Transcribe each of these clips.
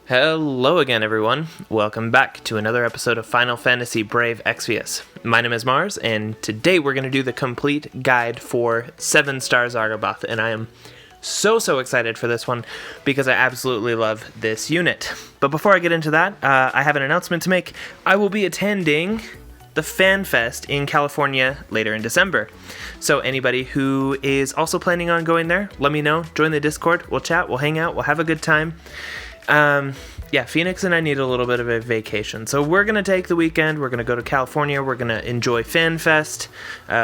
Hello again, everyone. Welcome back to another episode of Final Fantasy Brave Exvius. My name is Mars, and today we're going to do the complete guide for 7-star Zargabaath, and I am so excited for this one because I absolutely love this unit. But before I get into that, I have an announcement to make. I will be attending the Fan Fest in California later in December. So anybody who is also planning on going there, let me know. Join the Discord. We'll chat. We'll hang out. We'll have a good time. Phoenix and I need a little bit of a vacation. So we're going to take the weekend. We're going to go to California. We're going to enjoy Fan Fest.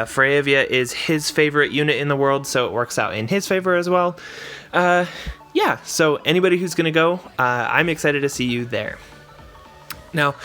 Freya is his favorite unit in the world, so it works out in his favor as well. So anybody who's going to go, I'm excited to see you there. Now,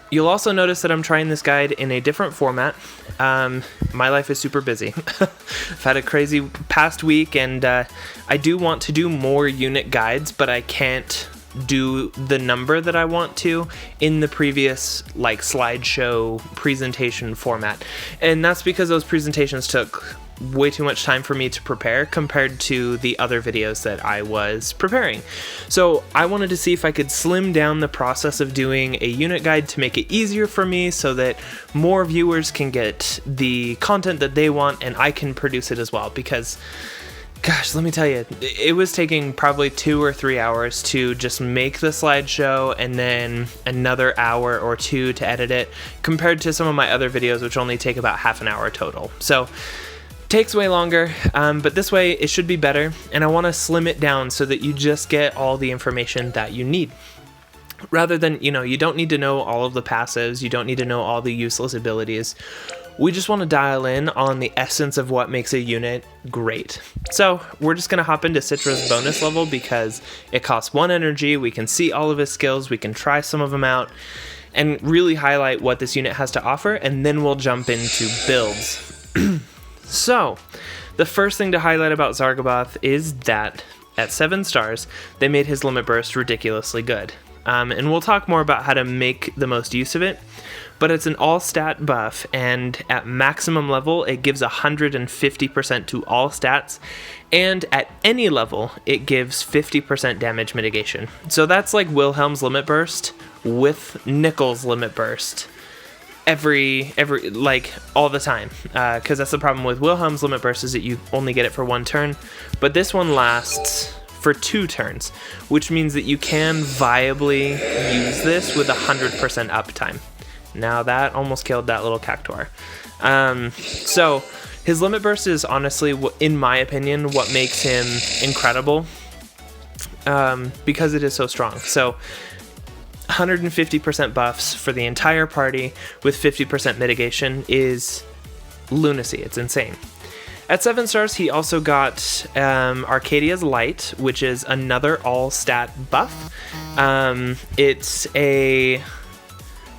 you'll also notice that I'm trying this guide in a different format. My life is super busy. I've had a crazy past week, and I do want to do more unit guides, but I can't do the number that I want to in the previous slideshow presentation format. And that's because those presentations took way too much time for me to prepare compared to the other videos that I was preparing. So I wanted to see if I could slim down the process of doing a unit guide to make it easier for me so that more viewers can get the content that they want and I can produce it as well. Because gosh, let me tell you, it was taking probably 2 or 3 hours to just make the slideshow and then another hour or 2 to edit it, compared to some of my other videos, which only take about half an hour total. So takes way longer, but this way it should be better, and I want to slim it down so that you just get all the information that you need. Rather than, you don't need to know all of the passives, you don't need to know all the useless abilities. We just want to dial in on the essence of what makes a unit great. So we're just going to hop into Citra's bonus level because it costs 1 energy, we can see all of his skills, we can try some of them out, and really highlight what this unit has to offer, and then we'll jump into builds. So, the first thing to highlight about Zargabaath is that at 7 stars, they made his limit burst ridiculously good. And we'll talk more about how to make the most use of it, but it's an all-stat buff, and at maximum level, it gives 150% to all stats, and at any level, it gives 50% damage mitigation. So that's like Wilhelm's limit burst with Nickel's limit burst. Every all the time, because that's the problem with Wilhelm's limit burst, is that you only get it for 1 turn, but this one lasts for 2 turns, which means that you can viably use this with 100% uptime. Now that almost killed that little cactuar. So his limit burst is honestly, in my opinion, what makes him incredible, because it is so strong. So 150% buffs for the entire party with 50% mitigation is lunacy. It's insane. At 7 stars, he also got Arcadia's Light, which is another all-stat buff.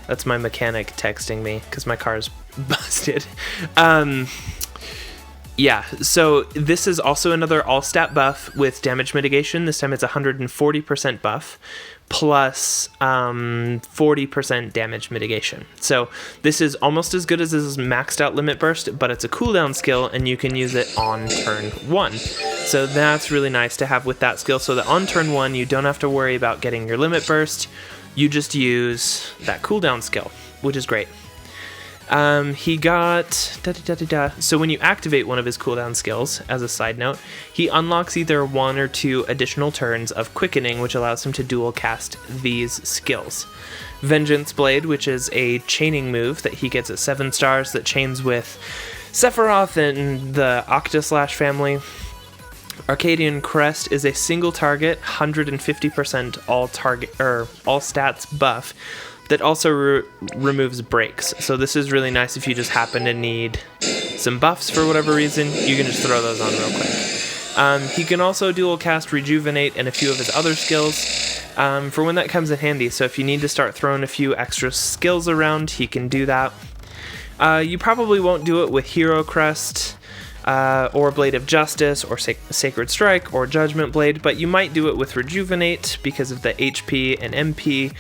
That's my mechanic texting me because my car's busted. So this is also another all-stat buff with damage mitigation. This time it's 140% buff plus 40% damage mitigation. So this is almost as good as his maxed out limit burst, but it's a cooldown skill and you can use it on turn 1. So that's really nice to have with that skill, so that on turn 1 you don't have to worry about getting your limit burst. You just use that cooldown skill, which is great. He got So when you activate one of his cooldown skills, as a side note, he unlocks either 1 or 2 additional turns of quickening, which allows him to dual cast these skills. Vengeance Blade, which is a chaining move that he gets at 7 stars that chains with Sephiroth and the Octaslash family. Arcadian Crest is a single target, 150% all stats buff that also removes breaks. So this is really nice if you just happen to need some buffs for whatever reason. You can just throw those on real quick. He can also dual cast Rejuvenate and a few of his other skills for when that comes in handy. So if you need to start throwing a few extra skills around, he can do that. You probably won't do it with Hero Crest, or Blade of Justice, or Sacred Strike, or Judgment Blade, but you might do it with Rejuvenate because of the HP and MP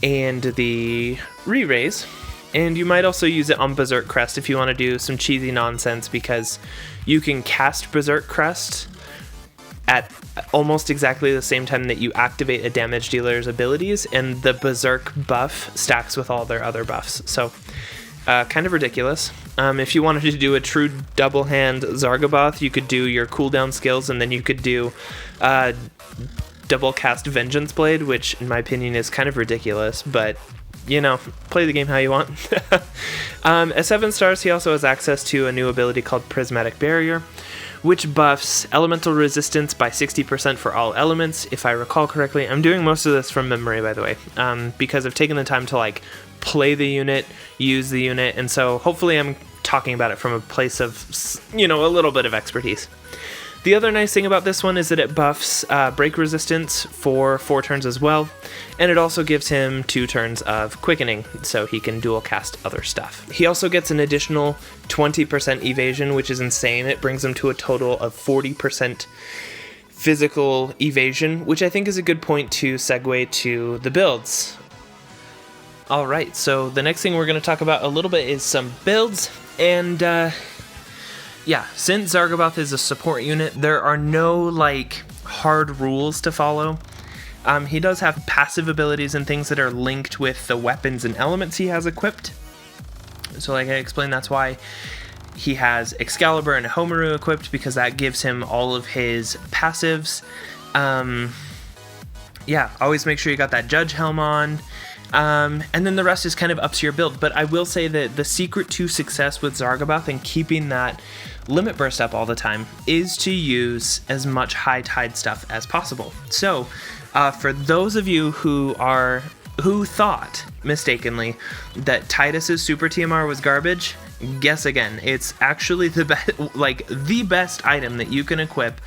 and the re-raise. And you might also use it on Berserk Crest if you want to do some cheesy nonsense, because you can cast Berserk Crest at almost exactly the same time that you activate a damage dealer's abilities, and the Berserk buff stacks with all their other buffs. So kind of ridiculous. If you wanted to do a true double hand Zargabaath, you could do your cooldown skills, and then you could do double cast Vengeance Blade, which in my opinion is kind of ridiculous, but you know, play the game how you want. At 7 stars, he also has access to a new ability called Prismatic Barrier, which buffs elemental resistance by 60% for all elements, if I recall correctly. I'm doing most of this from memory, by the way, because I've taken the time to like play the unit, use the unit, and so hopefully I'm talking about it from a place of, you know, a little bit of expertise. The other nice thing about this one is that it buffs break resistance for 4 turns as well, and it also gives him 2 turns of quickening, so he can dual cast other stuff. He also gets an additional 20% evasion, which is insane. It brings him to a total of 40% physical evasion, which I think is a good point to segue to the builds. Alright, so the next thing we're going to talk about a little bit is some builds, and yeah, since Zargabaath is a support unit, there are no, like, hard rules to follow. He does have passive abilities and things that are linked with the weapons and elements he has equipped. So like I explained, that's why he has Excalibur and Homeru equipped, because that gives him all of his passives. Yeah, always make sure you got that Judge Helm on. And then the rest is kind of up to your build. But I will say that the secret to success with Zargabaath and keeping that limit burst up all the time is to use as much high tide stuff as possible. So for those of you who thought mistakenly that Titus's super TMR was garbage, guess again. It's actually the best item that you can equip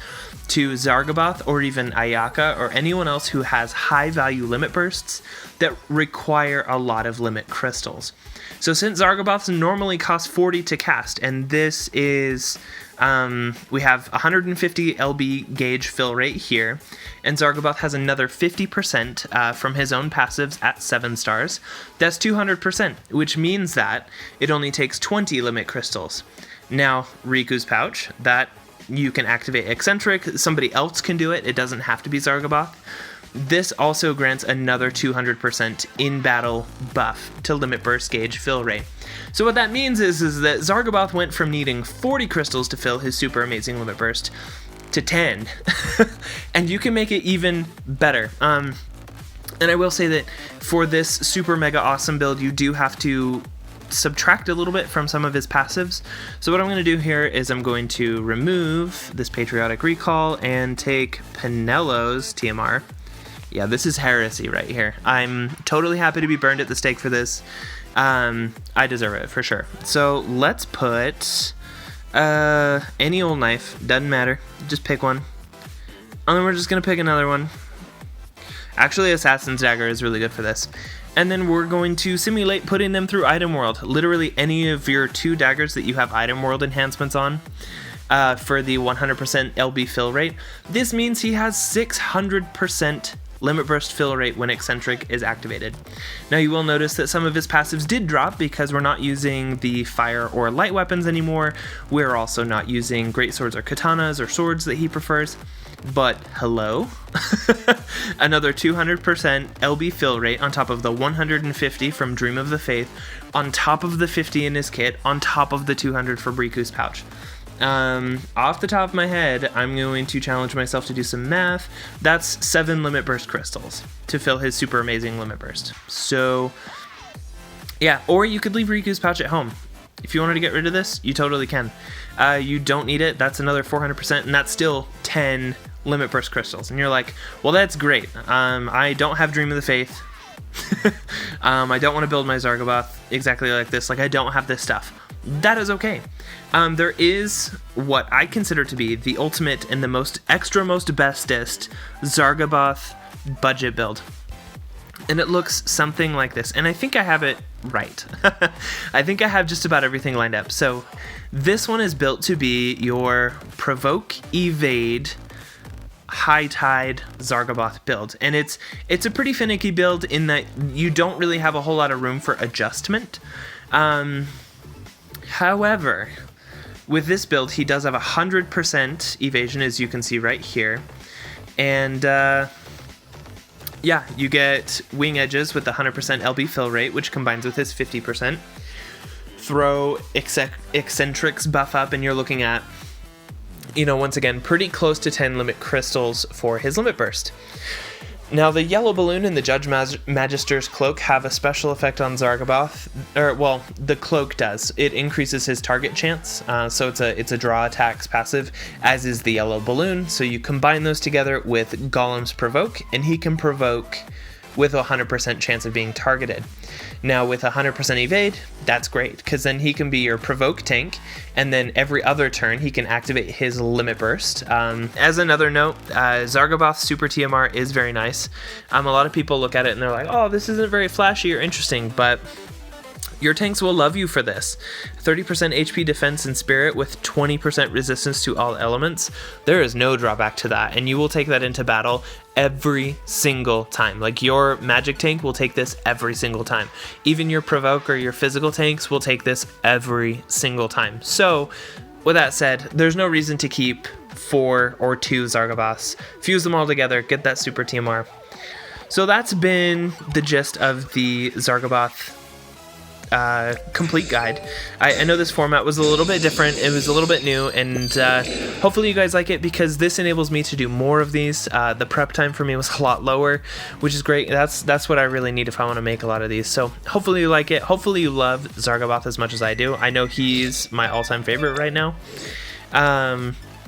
to Zargabaath or even Ayaka or anyone else who has high value limit bursts that require a lot of limit crystals. So since Zargabaaths normally cost 40 to cast, and this is, we have 150 LB gauge fill rate here, and Zargabaath has another 50% from his own passives at 7 stars. That's 200%, which means that it only takes 20 limit crystals. Now, Riku's Pouch, that you can activate Eccentric, somebody else can do it, it doesn't have to be Zargabaath. This also grants another 200% in-battle buff to limit burst gauge fill rate. So what that means is that Zargabaath went from needing 40 crystals to fill his super amazing limit burst to 10. And you can make it even better. And I will say that for this super mega awesome build, you do have to subtract a little bit from some of his passives. So what I'm going to do here is I'm going to remove this Patriotic Recall and take Penello's TMR. Yeah, this is heresy right here. I'm totally happy to be burned at the stake for this. I deserve it for sure. So let's put any old knife, doesn't matter, just pick one. And then we're just gonna pick another one. Actually, Assassin's Dagger is really good for this. And then we're going to simulate putting them through Item World. Literally any of your 2 daggers that you have Item World enhancements on for the 100% LB fill rate. This means he has 600% limit burst fill rate when Eccentric is activated. Now you will notice that some of his passives did drop because we're not using the fire or light weapons anymore. We're also not using great swords or katanas or swords that he prefers. But hello, another 200% LB fill rate on top of the 150 from Dream of the Faith, on top of the 50 in his kit, on top of the 200 for Riku's Pouch. Off the top of my head, I'm going to challenge myself to do some math. That's 7 limit burst crystals to fill his super amazing limit burst. So yeah, or you could leave Riku's Pouch at home. If you wanted to get rid of this, you totally can. You don't need it. That's another 400%, and that's still 10 limit burst crystals. And you're like, well, that's great. I don't have Dream of the Faith. I don't want to build my Zargabaath exactly like this. Like, I don't have this stuff. That is okay. There is what I consider to be the ultimate and the most bestest Zargabaath budget build. And it looks something like this. And I think I have it right. I think I have just about everything lined up. So this one is built to be your provoke, evade, high tide Zargabaath build. And it's a pretty finicky build in that you don't really have a whole lot of room for adjustment. However, with this build, he does have 100% evasion, as you can see right here. And yeah, you get wing edges with the 100% LB fill rate, which combines with his 50%. Throw eccentrics buff up, and you're looking at, once again, pretty close to 10 limit crystals for his limit burst. Now, the yellow balloon and the Judge Magister's cloak have a special effect on Zargabaath, the cloak does. It increases his target chance, so it's a draw attacks passive, as is the yellow balloon. So you combine those together with Golem's provoke, and he can provoke with a 100% chance of being targeted. Now, with 100% evade, that's great, because then he can be your provoke tank, and then every other turn he can activate his limit burst. As another note, Zargabaath's super TMR is very nice. A lot of people look at it and they're like, oh, this isn't very flashy or interesting, but your tanks will love you for this. 30% HP defense and spirit with 20% resistance to all elements. There is no drawback to that, and you will take that into battle every single time. Like, your magic tank will take this every single time. Even your provoke or your physical tanks will take this every single time. So, with that said, there's no reason to keep 4 or 2 Zargabaaths. Fuse them all together, get that super TMR. So that's been the gist of the Zargabaath complete guide. I know this format was a little bit different, it was a little bit new, and hopefully you guys like it, because this enables me to do more of these. The prep time for me was a lot lower, which is great. That's what I really need if I want to make a lot of these. So hopefully you like it. Hopefully you love Zargabaath as much as I do. I know he's my all-time favorite right now.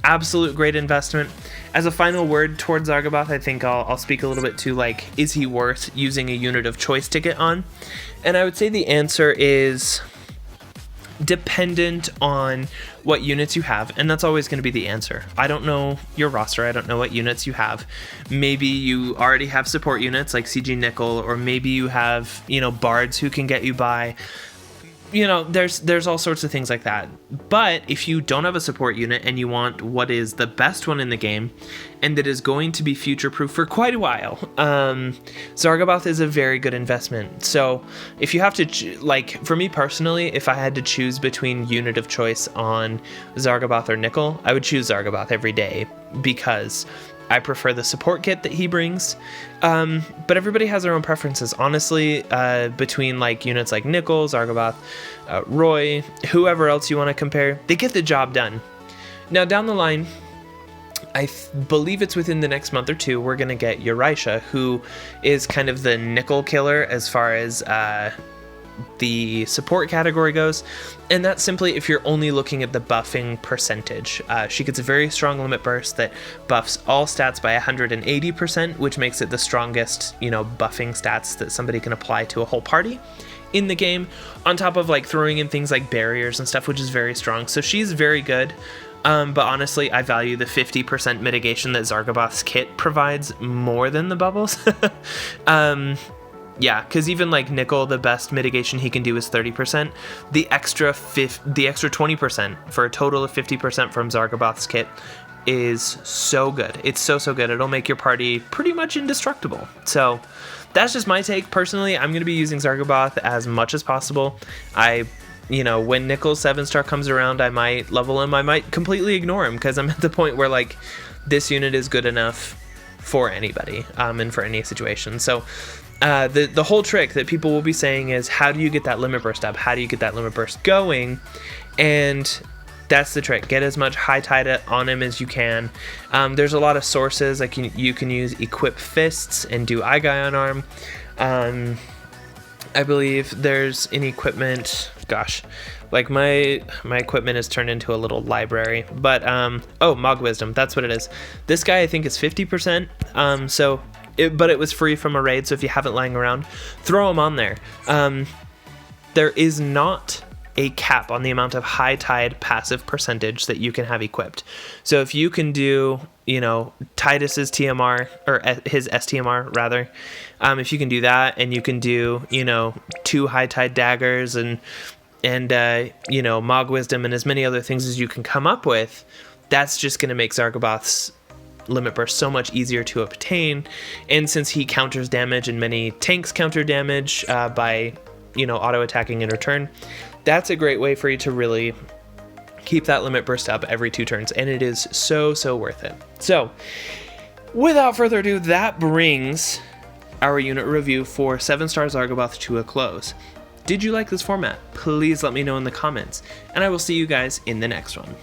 Absolute great investment. As a final word towards Zargabaath, I think I'll speak a little bit to, like, is he worth using a unit of choice to get on? And I would say the answer is dependent on what units you have, and that's always going to be the answer. I don't know your roster, I don't know what units you have. Maybe you already have support units like CG Nickel, or maybe you have, bards who can get you by. There's all sorts of things like that. But if you don't have a support unit and you want what is the best one in the game, and that is going to be future-proof for quite a while, Zargabaath is a very good investment. So if you have to, for me personally, if I had to choose between unit of choice on Zargabaath or Nickel, I would choose Zargabaath every day, because I prefer the support kit that he brings, but everybody has their own preferences. Honestly, between units like Nickel, Zargabaath, Roy, whoever else you want to compare, they get the job done. Now, down the line, I believe it's within the next month or two, we're going to get Eurisha, who is kind of the Nickel killer as far as the support category goes, and that's simply if you're only looking at the buffing percentage. She gets a very strong limit burst that buffs all stats by 180%, which makes it the strongest, buffing stats that somebody can apply to a whole party in the game, on top of throwing in things like barriers and stuff, which is very strong. So she's very good. But honestly, I value the 50% mitigation that Zargabaath's kit provides more than the bubbles. Yeah, because even Nickel, the best mitigation he can do is 30%. The extra 20% for a total of 50% from Zargabaath's kit is so good. It's so good. It'll make your party pretty much indestructible. So that's just my take. Personally, I'm going to be using Zargabaath as much as possible. When Nickel's 7-star comes around, I might level him. I might completely ignore him, because I'm at the point where this unit is good enough for anybody, and for any situation. So the whole trick that people will be saying is, how do you get that limit burst up? How do you get that limit burst going? And that's the trick. Get as much high tide on him as you can. There's a lot of sources. You can use Equip Fists and do Ion Arm. I believe there's an equipment. Gosh, my equipment is turned into a little library. But Mog Wisdom. That's what it is. This guy I think is 50%. But it was free from a raid, so if you have it lying around, throw them on there. There is not a cap on the amount of high tide passive percentage that you can have equipped. So if you can do, Titus's TMR, or his STMR rather, if you can do that, and you can do, 2 high tide daggers and Mog Wisdom and as many other things as you can come up with, that's just going to make Zargabaath's limit burst so much easier to obtain. And since he counters damage and many tanks counter damage by auto attacking in return, that's a great way for you to really Keep that limit burst up every 2 turns, and it is so worth it. So, without further ado, that brings our unit review for 7-star Zargabaath to a close. Did you like this format? Please let me know in the comments, and I will see you guys in the next one.